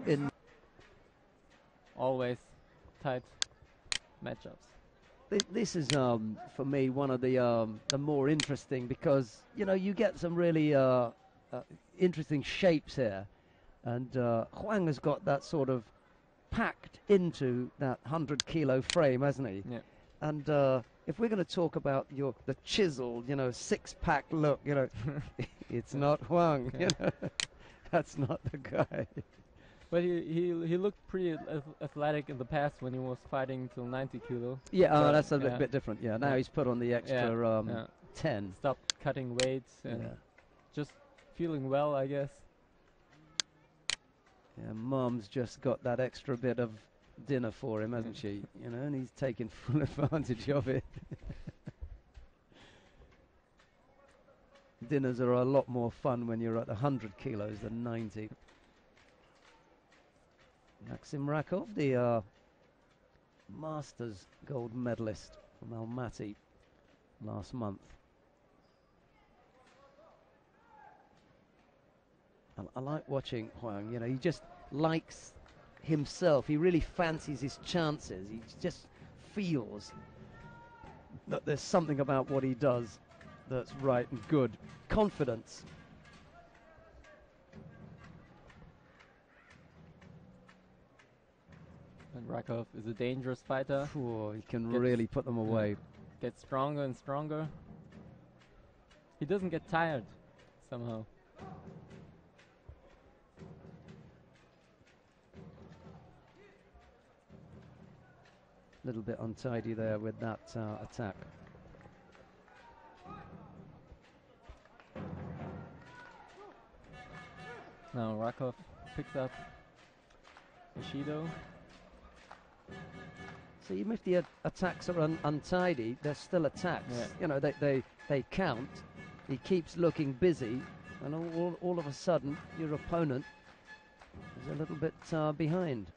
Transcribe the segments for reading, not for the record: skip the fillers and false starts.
in Always tight matchups. This is for me one of the more interesting, because you get some really interesting shapes here, and HWANG has got that sort of packed into that 100-kilo frame, hasn't he? Yeah. And if we're going to talk about the chiseled, six-pack look, it's not HWANG. Yeah. That's not the guy. But he looked pretty athletic in the past when he was fighting till 90 kilo. Yeah, that's a bit different. Yeah, now Yeah. he's put on the extra 10. Stopped cutting weights and just feeling well, I guess. Yeah, Mom's just got that extra bit of dinner for him, hasn't she? And he's taking full advantage of it. Dinners are a lot more fun when you're at 100 kilos than 90. Maxim RAKOV, the Masters gold medalist from Almaty last month. I like watching HWANG. He just likes himself. He really fancies his chances. He just feels that there's something about what he does that's right and good. Confidence. And RAKOV is a dangerous fighter. He can really put them away. Gets stronger and stronger. He doesn't get tired somehow. A little bit untidy there with that attack. Now RAKOV picks up Judo. So even if the attacks are untidy, they're still attacks. Yeah. They count. He keeps looking busy, and all of a sudden your opponent is a little bit behind.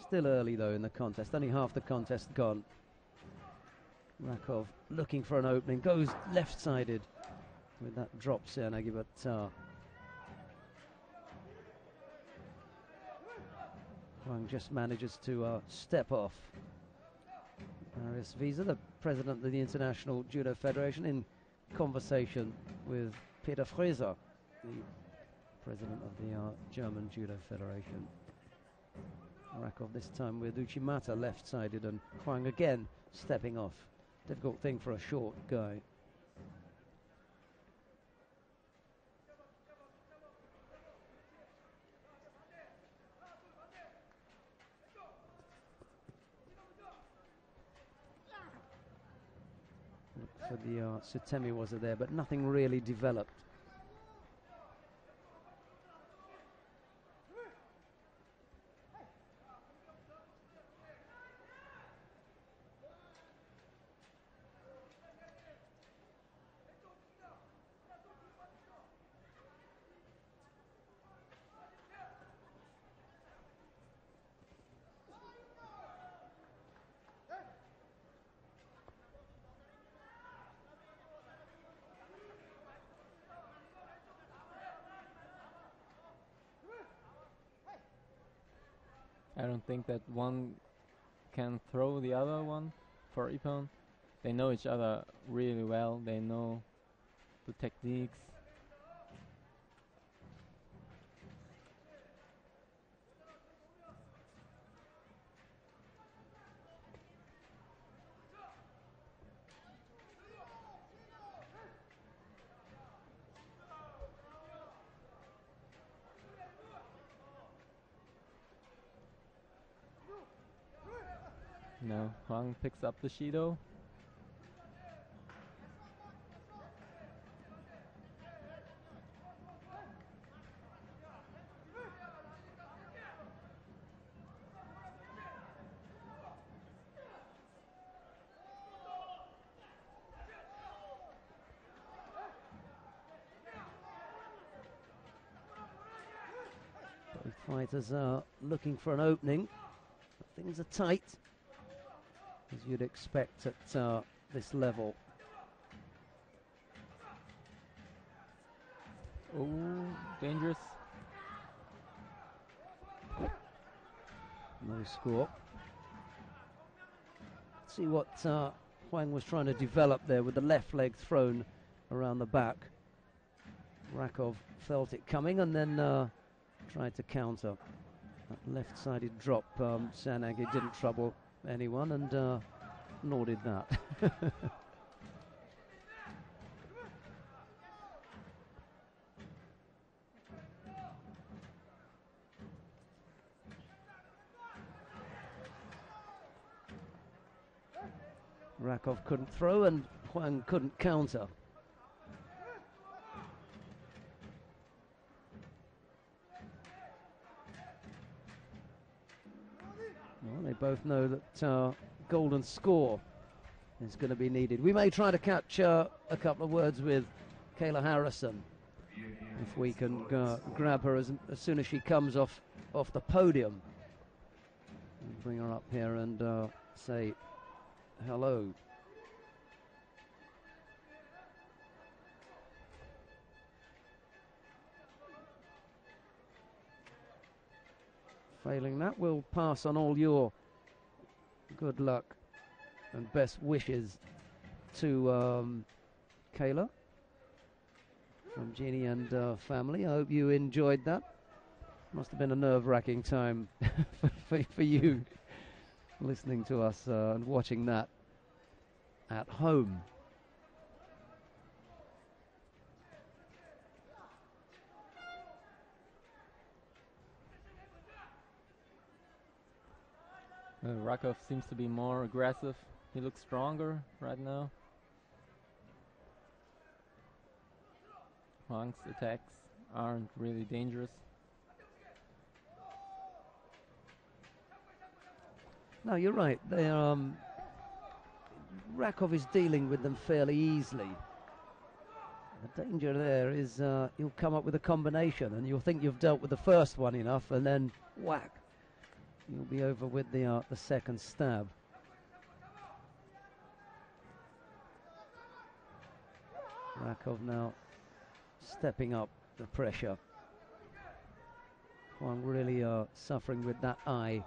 Still early though in the contest, only half the contest gone. RAKOV looking for an opening, goes left-sided with that drop Seanagi, but HWANG just manages to step off. Marius Wiese, the president of the International Judo Federation, in conversation with Peter Freuser, the president of the German Judo Federation. RAKOV this time with Uchimata left-sided, and HWANG again stepping off. Difficult thing for a short guy. Look for the Sutemi was there, but nothing really developed. I don't think that one can throw the other one for Ippon. They know each other really well. They know the techniques. Now HWANG picks up the Judo. Fighters are looking for an opening. Things are tight, as you'd expect at this level. Oh, dangerous. No score. Let's see what HWANG was trying to develop there with the left leg thrown around the back. RAKOV felt it coming and then tried to counter. That left-sided drop, Sanagi didn't trouble anyone, and nor did that. RAKOV couldn't throw and HWANG couldn't counter. Well, they both know that golden score is going to be needed. We may try to catch a couple of words with Kayla Harrison if we can grab her as soon as she comes off the podium. And bring her up here and say hello. Failing that, we'll pass on all your good luck and best wishes to Kayla from Jeannie and family. I hope you enjoyed that. Must have been a nerve-wracking time for you listening to us and watching that at home. RAKOV seems to be more aggressive. He looks stronger right now. HWANG's attacks aren't really dangerous. No, you're right. They RAKOV is dealing with them fairly easily. The danger there is you'll come up with a combination and you'll think you've dealt with the first one enough, and then whack, you'll be over with the second stab. RAKOV now stepping up the pressure. HWANG really suffering with that eye.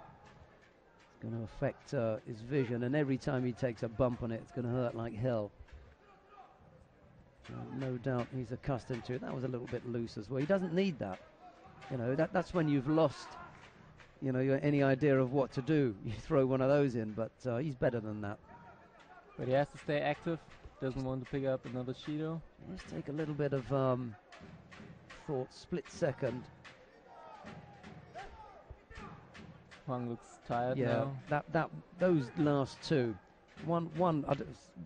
It's going to affect his vision, and every time he takes a bump on it, it's going to hurt like hell. No doubt he's accustomed to it. That was a little bit loose as well. He doesn't need that. You know, that's when you've lost, you know, any idea of what to do. You throw one of those in, but he's better than that. But he has to stay active. Doesn't want to pick up another Judo. Let's take a little bit of thought, split second. HWANG looks tired Yeah, now. those last two, one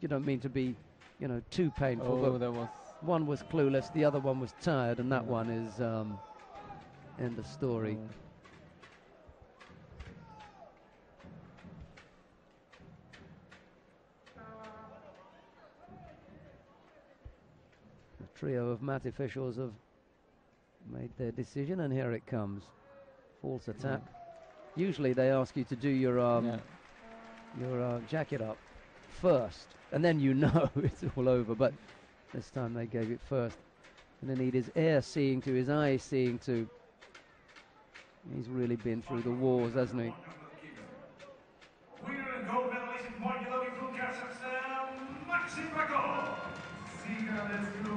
you don't mean to be, you know, too painful. Oh, but that was. one was clueless, the other one was tired, and that one is end of story. The trio of mat officials have made their decision, and here it comes. False attack. Usually they ask you to do your jacket up first, and then you know it's all over, but this time they gave it first. And they need his ear seeing to, his eye seeing to. He's really been through the wars, hasn't he? Winner and gold medalist in point from Kazakhstan, Maxim. Sieger des